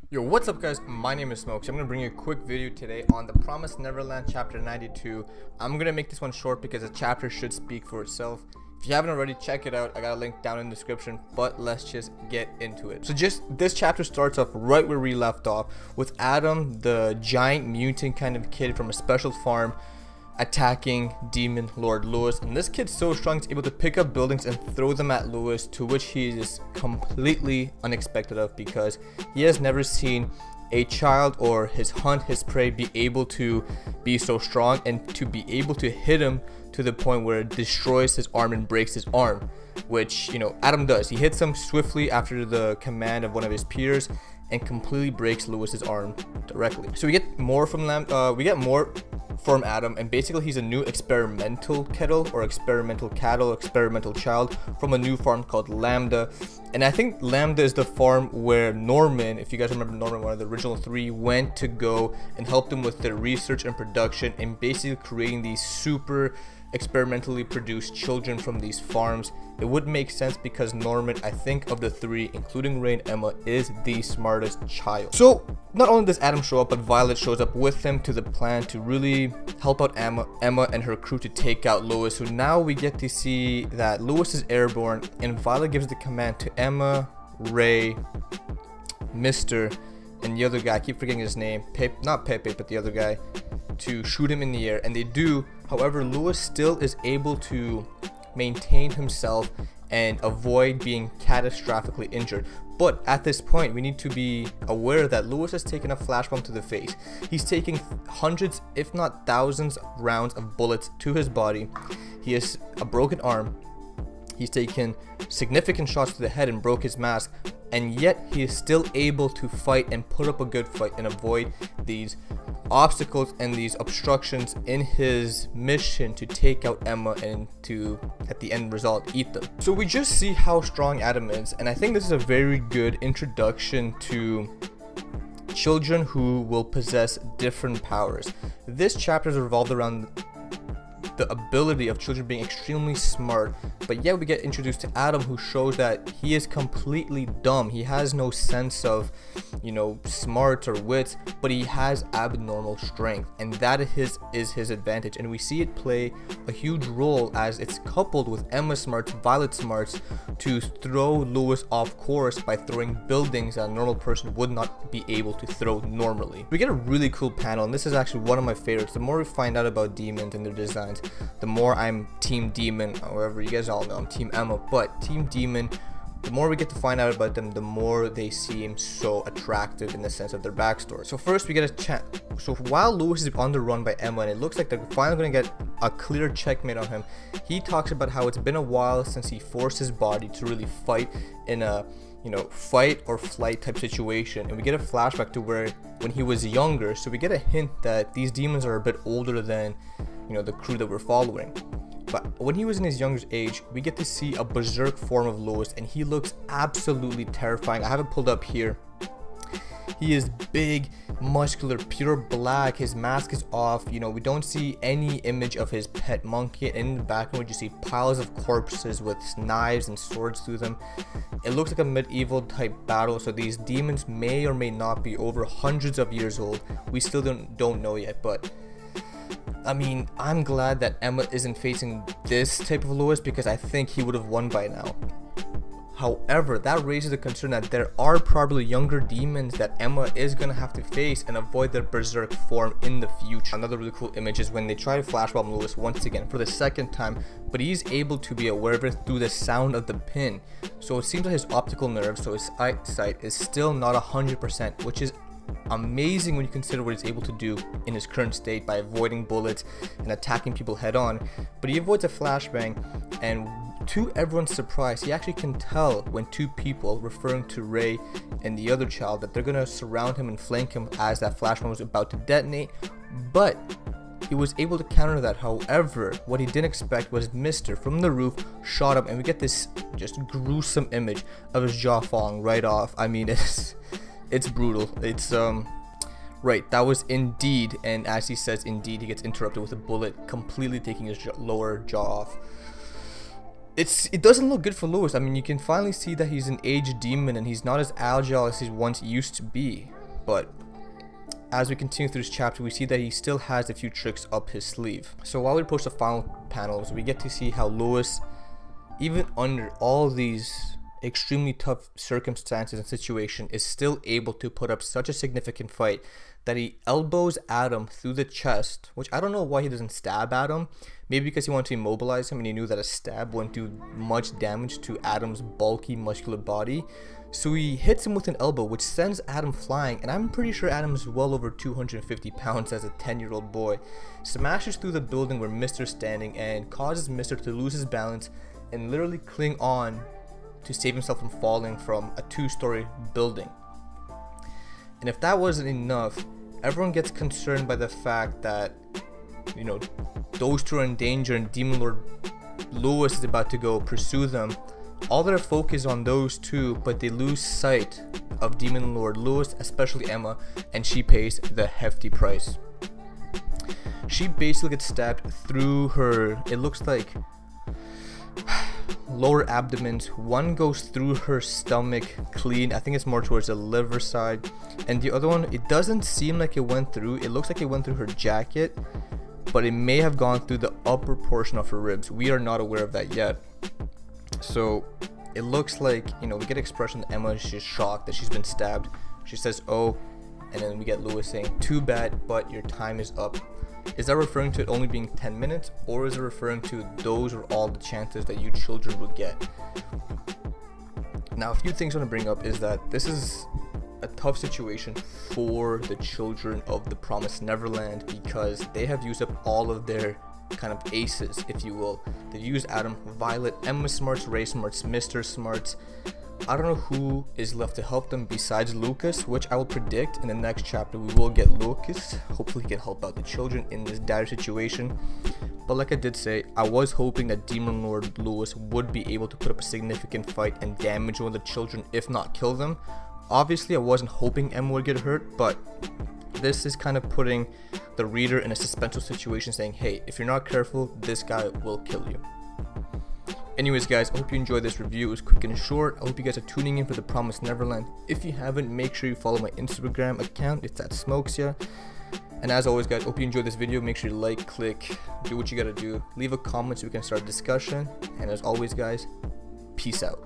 Yo, what's up guys? My name is Smoksya. I'm going to bring you a quick video today on the Promised Neverland chapter 92. I'm going to make this one short because the chapter should speak for itself. If you haven't already, check it out. I got a link down in the description, but let's just get into it. So this chapter starts off right where we left off with Adam, the giant mutant kind of kid from a special farm, attacking Demon Lord Lewis. And this kid's so strong, he's able to pick up buildings and throw them at Lewis, to which he is completely unexpected of, because he has never seen a child or his prey be able to be so strong and to be able to hit him to the point where it destroys his arm and breaks his arm, which, you know, Adam does. He hits him swiftly after the command of one of his peers and completely breaks Lewis's arm directly. So we get more from from Adam, and basically he's a new experimental kettle or experimental cattle, experimental child from a new farm called Lambda. And I think Lambda is the farm where Norman, if you guys remember Norman, one of the original three, went to go and help them with their research and production and basically creating these super experimentally produced children from these farms. It would make sense because Norman, I think of the three, including Ray and Emma, is the smartest child. So not only does Adam show up, but Violet shows up with him to the plan to really help out Emma and her crew to take out Lewis. So now we get to see that Lewis is airborne, and Violet gives the command to Emma, Ray, Mr. and the other guy, I keep forgetting his name, not Pepe, but the other guy, to shoot him in the air, and they do. However, Lewis still is able to maintain himself and avoid being catastrophically injured. But at this point, we need to be aware that Lewis has taken a flash bomb to the face. He's taking hundreds, if not thousands, of rounds of bullets to his body. He has a broken arm. He's taken significant shots to the head and broke his mask, and yet he is still able to fight and put up a good fight and avoid these obstacles and these obstructions in his mission to take out Emma and to, at the end result, eat them. So we just see how strong Adam is, and I think this is a very good introduction to children who will possess different powers. This chapter is revolved around the ability of children being extremely smart, but yet we get introduced to Adam, who shows that he is completely dumb. He has no sense of, you know, smarts or wits, but he has abnormal strength, and that is his advantage. And we see it play a huge role as it's coupled with Emma's smarts, Violet's smarts, to throw Lewis off course by throwing buildings that a normal person would not be able to throw normally. We get a really cool panel, and this is actually one of my favorites. The more we find out about demons and their designs, the more I'm Team Demon. However, you guys all know I'm Team Emma, but Team Demon, the more we get to find out about them, the more they seem so attractive in the sense of their backstory. So first we get a chat. So while Lewis is on the run by Emma, and it looks like they're finally going to get a clear checkmate on him, he talks about how it's been a while since he forced his body to really fight in a, you know, fight or flight type situation. And we get a flashback to where when he was younger, so we get a hint that these demons are a bit older than, you know, the crew that we're following. But when he was in his younger age, we get to see a berserk form of Lewis, and he looks absolutely terrifying. I have it pulled up here. He is big, muscular, pure black. His mask is off. You know, we don't see any image of his pet monkey. And in the background, we just see piles of corpses with knives and swords through them. It looks like a medieval type battle, so these demons may or may not be over hundreds of years old. We still don't know yet, but I mean, I'm glad that Emma isn't facing this type of Lewis, because I think he would have won by now. However, that raises the concern that there are probably younger demons that Emma is going to have to face and avoid their berserk form in the future. Another really cool image is when they try to flashbomb Lewis once again for the second time, but he's able to be aware of it through the sound of the pin. So it seems like his optical nerve, so his eyesight, is still not 100%, which is amazing when you consider what he's able to do in his current state by avoiding bullets and attacking people head on. But he avoids a flashbang, and to everyone's surprise, he actually can tell when two people, referring to Ray and the other child, that they're gonna surround him and flank him as that flashbang was about to detonate. But he was able to counter that. However, what he didn't expect was Mr. from the roof shot him, and we get this just gruesome image of his jaw falling right off. I mean, it's brutal. It's right, that was Indeed, and as he says, Indeed, he gets interrupted with a bullet, completely taking his lower jaw off. it doesn't look good for Lewis. I mean, you can finally see that he's an aged demon and he's not as agile as he once used to be. But as we continue through this chapter, we see that he still has a few tricks up his sleeve. So while we approach the final panels, we get to see how Lewis, even under all these extremely tough circumstances and situation, is still able to put up such a significant fight that he elbows Adam through the chest, which I don't know why he doesn't stab Adam. Maybe because he wanted to immobilize him and he knew that a stab wouldn't do much damage to Adam's bulky muscular body. So he hits him with an elbow, which sends Adam flying, and I'm pretty sure Adam's well over 250 pounds as a 10-year-old boy. Smashes through the building where Mister's standing and causes Mister to lose his balance and literally cling on to save himself from falling from a 2-story building. And if that wasn't enough, everyone gets concerned by the fact that, you know, those two are in danger and Demon Lord Lewis is about to go pursue them. All their focus on those two, but they lose sight of Demon Lord Lewis, especially Emma, and she pays the hefty price. She basically gets stabbed through her, it looks like, lower abdomens. One goes through her stomach clean. I think it's more towards the liver side, and the other one, it doesn't seem like it went through. It looks like it went through her jacket, but it may have gone through the upper portion of her ribs. We are not aware of that yet. So it looks like, you know, we get expression that Emma is just shocked that she's been stabbed. She says, "Oh," and then we get Lewis saying, "Too bad, but your time is up." Is that referring to it only being 10 minutes, or is it referring to those are all the chances that you children will get? Now, a few things I want to bring up is that this is a tough situation for the children of the Promised Neverland because they have used up all of their kind of aces, if you will. They've used Adam, Violet, Emma Smarts, Ray Smarts, Mr. Smarts. I don't know who is left to help them besides Lucas, which I will predict in the next chapter we will get Lucas. Hopefully he can help out the children in this dire situation. But like I did say, I was hoping that Demon Lord Lewis would be able to put up a significant fight and damage one of the children, if not kill them. Obviously I wasn't hoping Emma would get hurt, but this is kind of putting the reader in a suspenseful situation, saying, hey, if you're not careful, this guy will kill you. Anyways guys, I hope you enjoyed this review. It was quick and short. I hope you guys are tuning in for the Promised Neverland. If you haven't, make sure you follow my Instagram account. It's at Smoksya. And as always guys, hope you enjoyed this video. Make sure you like, click, do what you gotta do. Leave a comment so we can start a discussion. And as always guys, peace out.